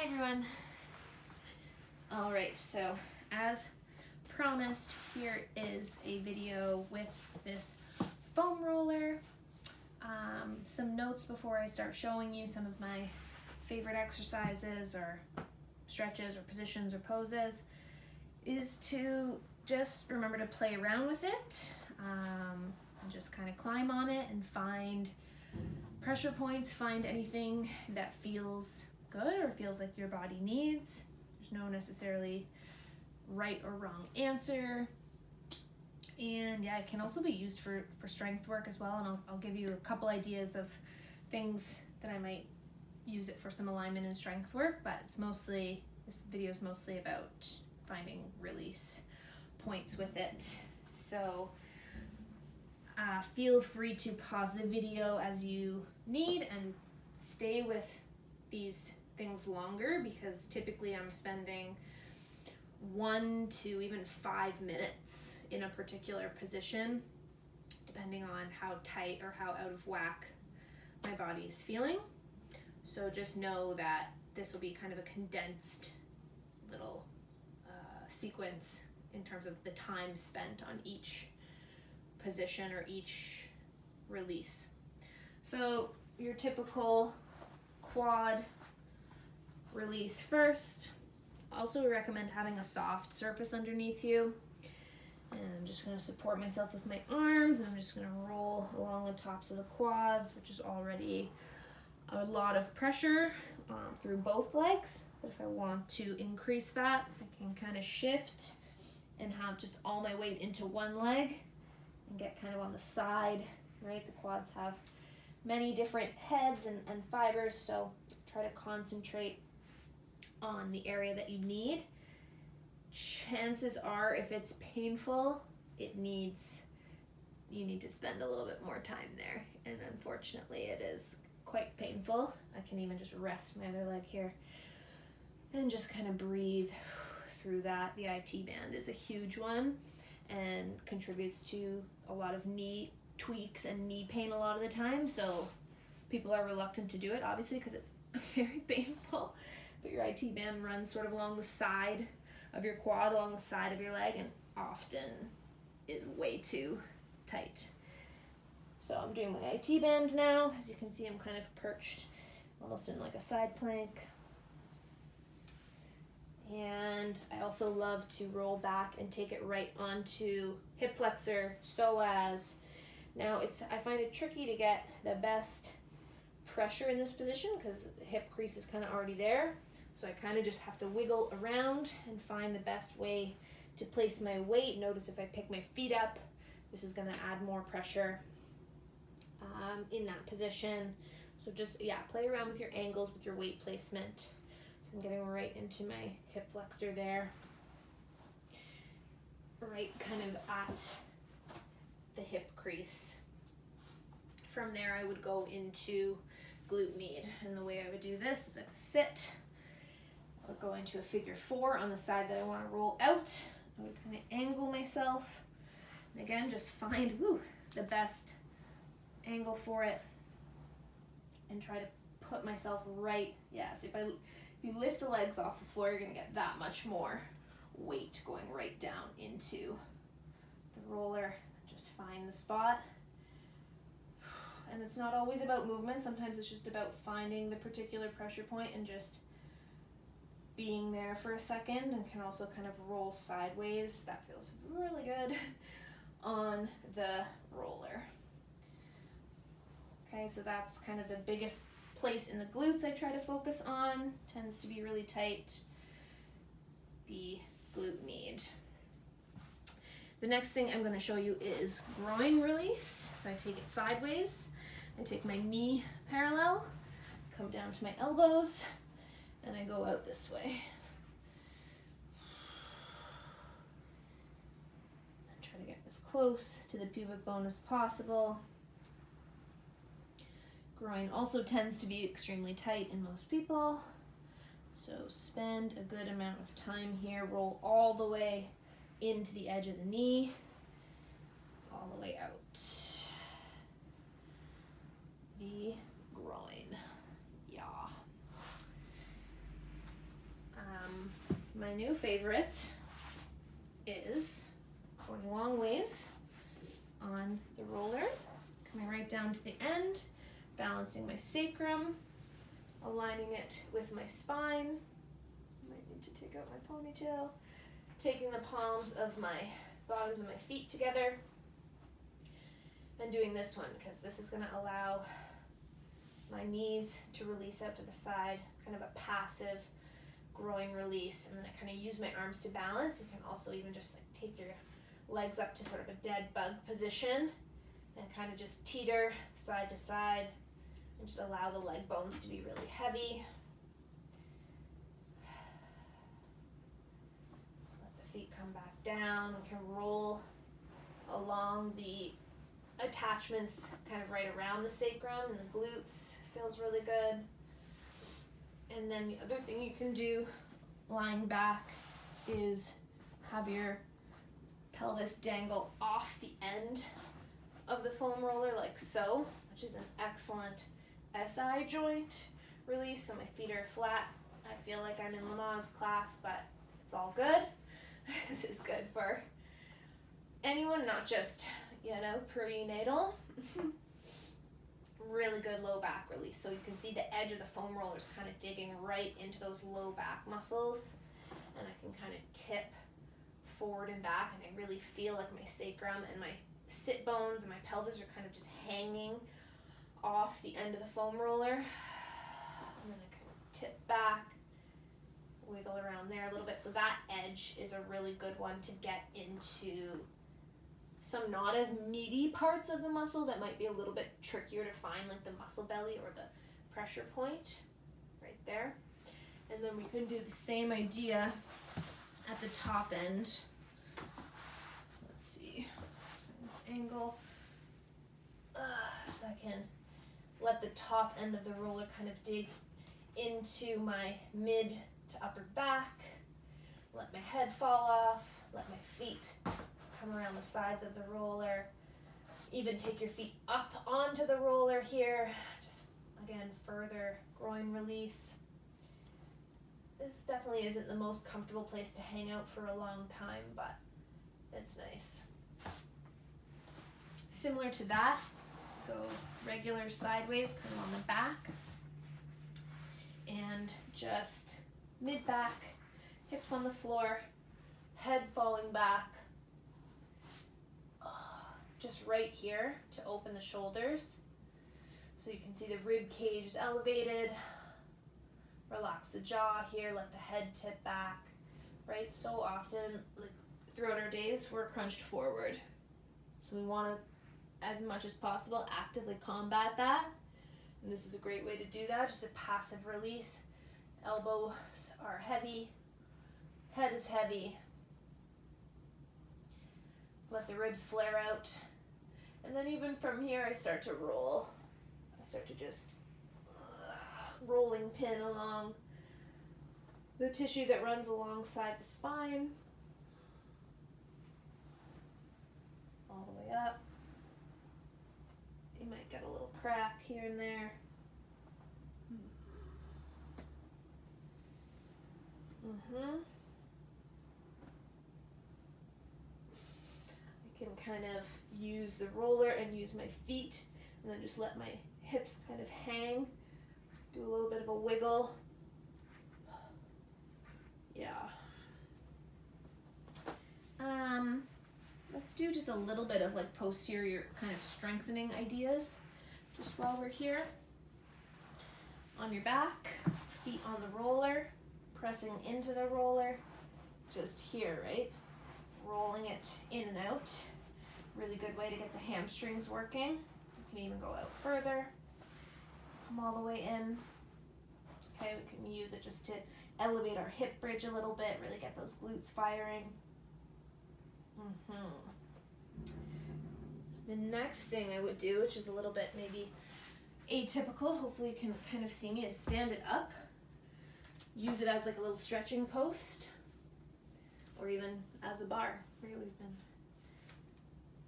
everyone. All right, so as promised, here is a video with this foam roller. Some notes before I start showing you some of my favorite exercises or stretches or positions or poses is to just remember to play around with it and just kind of climb on it and find pressure points, find anything that feels good or feels like your body needs. There's no necessarily right or wrong answer. And yeah, it can also be used for strength work as well, and I'll give you a couple ideas of things that I might use it for some alignment and strength work, but this video is mostly about finding release points with it. So feel free to pause the video as you need and stay with these things longer, because typically I'm spending 1 to even 5 minutes in a particular position, depending on how tight or how out of whack my body is feeling. So just know that this will be kind of a condensed little sequence in terms of the time spent on each position or each release. So your typical quad release first. Also recommend having a soft surface underneath you. And I'm just going to support myself with my arms, and I'm just going to roll along the tops of the quads, which is already a lot of pressure through both legs. But if I want to increase that, I can kind of shift and have just all my weight into one leg and get kind of on the side, right? The quads have many different heads and fibers, so try to concentrate on the area that you need. Chances are, if it's painful, you need to spend a little bit more time there, and unfortunately it is quite painful. I can even just rest my other leg here and just kind of breathe through that. The IT band is a huge one and contributes to a lot of knee tweaks and knee pain a lot of the time, so people are reluctant to do it, obviously, because it's very painful. But your IT band runs sort of along the side of your quad, along the side of your leg, and often is way too tight. So I'm doing my IT band now. As you can see, I'm kind of perched almost in like a side plank. And I also love to roll back and take it right onto hip flexor, so as, now I find it tricky to get the best pressure in this position because the hip crease is kind of already there. So I kind of just have to wiggle around and find the best way to place my weight. Notice if I pick my feet up, this is going to add more pressure in that position. So just, play around with your angles, with your weight placement. So I'm getting right into my hip flexor there. Right kind of at the hip crease. From there I would go into glute med. And the way I would do this is I would sit. I'll go into a figure 4 on the side that I want to roll out. I would kind of angle myself. And again, just find the best angle for it and try to put myself right. Yes, if you lift the legs off the floor, you're going to get that much more weight going right down into the roller. Just find the spot. And it's not always about movement. Sometimes it's just about finding the particular pressure point and just being there for a second, and can also kind of roll sideways. That feels really good on the roller. Okay, so that's kind of the biggest place in the glutes I try to focus on. Tends to be really tight, the glute med. The next thing I'm going to show you is groin release. So I take it sideways. I take my knee parallel, come down to my elbows, and I go out this way. And try to get as close to the pubic bone as possible. Groin also tends to be extremely tight in most people, so spend a good amount of time here. Roll all the way into the edge of the knee, all the way out. The groin. Yeah. my new favorite is going long ways on the roller, coming right down to the end, balancing my sacrum, aligning it with my spine. Might need to take out my ponytail. Taking the palms of my bottoms of my feet together and doing this one because this is going to allow my knees to release out to the side, kind of a passive groin release, and then I kind of use my arms to balance. You can also even just like take your legs up to sort of a dead bug position and kind of just teeter side to side and just allow the leg bones to be really heavy. Let the feet come back down. We can roll along the attachments kind of right around the sacrum and the glutes. Feels really good. And then the other thing you can do lying back is have your pelvis dangle off the end of the foam roller like so, which is an excellent SI joint release. So my feet are flat. I feel like I'm in Lama's class, but it's all good. This is good for anyone, not just, perinatal. Really good low back release. So you can see the edge of the foam rollers kind of digging right into those low back muscles, and I can kind of tip forward and back, and I really feel like my sacrum and my sit bones and my pelvis are kind of just hanging off the end of the foam roller. And then I can tip back, wiggle around there a little bit. So that edge is a really good one to get into some not as meaty parts of the muscle that might be a little bit trickier to find, like the muscle belly or the pressure point right there. And then we can do the same idea at the top end. Let's see, find this angle. So I can let the top end of the roller kind of dig into my mid to upper back, let my head fall off, let my feet come around the sides of the roller, even take your feet up onto the roller here, just again further groin release. This definitely isn't the most comfortable place to hang out for a long time, but it's nice. Similar to that, go regular sideways, kind of on the back, and just mid-back, hips on the floor, head falling back, just right here to open the shoulders. So you can see the rib cage is elevated. Relax the jaw here, let the head tip back, right? So often, like throughout our days, we're crunched forward. So we want to, as much as possible, actively combat that. And this is a great way to do that, just a passive release. Elbows are heavy, head is heavy. Let the ribs flare out. And then even from here, I start to roll. I start to just rolling pin along the tissue that runs alongside the spine. All the way up. You might get a little crack here and there. I can kind of use the roller and use my feet, and then just let my hips kind of hang. Do a little bit of a wiggle. Yeah. Let's do just a little bit of like posterior kind of strengthening ideas just while we're here. On your back, feet on the roller, pressing into the roller, just here, right? Rolling it in and out. Really good way to get the hamstrings working. You can even go out further. Come all the way in. Okay, we can use it just to elevate our hip bridge a little bit, really get those glutes firing. The next thing I would do, which is a little bit maybe atypical, hopefully you can kind of see me, is stand it up. Use it as like a little stretching post, or even as a bar. Right, we've been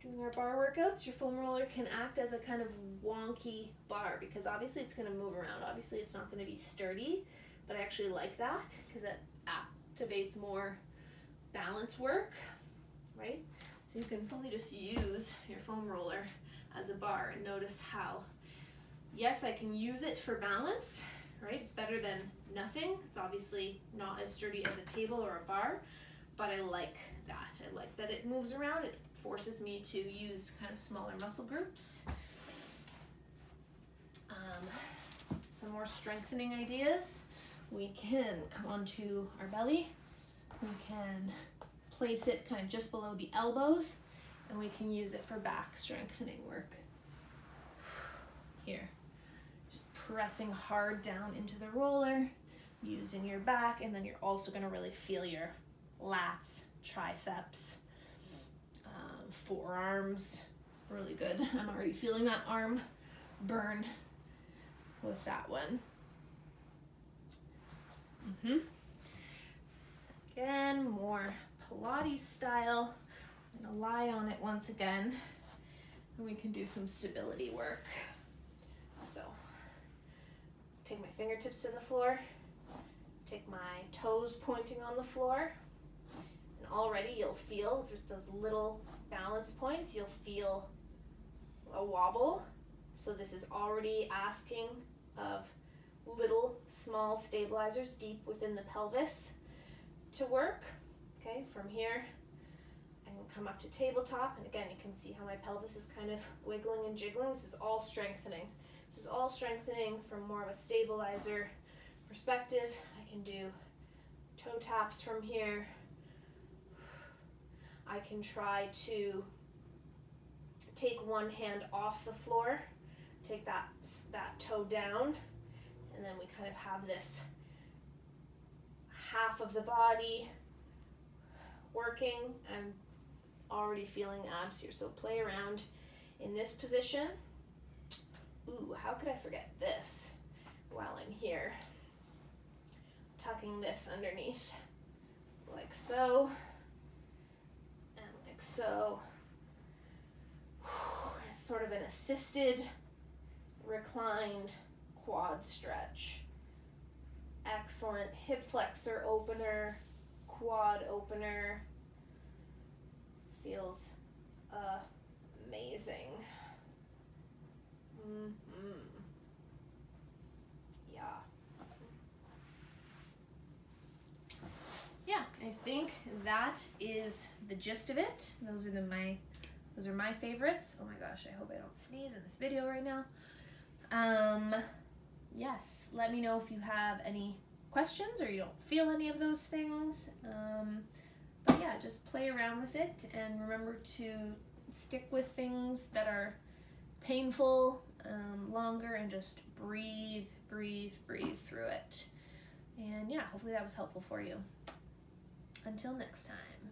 doing our bar workouts. Your foam roller can act as a kind of wonky bar because obviously it's going to move around. Obviously it's not going to be sturdy, but I actually like that because it activates more balance work, right? So you can fully just use your foam roller as a bar and notice how, yes, I can use it for balance, right? It's better than nothing. It's obviously not as sturdy as a table or a bar, but I like that. I like that it moves around. It forces me to use kind of smaller muscle groups. Some more strengthening ideas. We can come onto our belly. We can place it kind of just below the elbows, and we can use it for back strengthening work. Here, just pressing hard down into the roller, using your back, and then you're also going to really feel your lats, triceps, forearms. Really good. I'm already feeling that arm burn with that one. Again, more Pilates style. I'm gonna lie on it once again, and we can do some stability work. So, take my fingertips to the floor, take my toes pointing on the floor, and already you'll feel just those little balance points. You'll feel a wobble. So this is already asking of little small stabilizers deep within the pelvis to work. Okay, from here I can come up to tabletop, and again you can see how my pelvis is kind of wiggling and jiggling. This is all strengthening. This is all strengthening from more of a stabilizer perspective. I can do toe taps from here. I can try to take one hand off the floor, take that toe down, and then we kind of have this half of the body working. I'm already feeling abs here, so play around in this position. Ooh, how could I forget this while I'm here? Tucking this underneath, like so, and like so. It's sort of an assisted, reclined quad stretch. Excellent hip flexor opener, quad opener. Feels amazing. Yeah, I think that is the gist of it. Those are my favorites. Oh my gosh, I hope I don't sneeze in this video right now. Yes, let me know if you have any questions or you don't feel any of those things. But yeah, just play around with it and remember to stick with things that are painful longer and just breathe through it. And yeah, hopefully that was helpful for you. Until next time.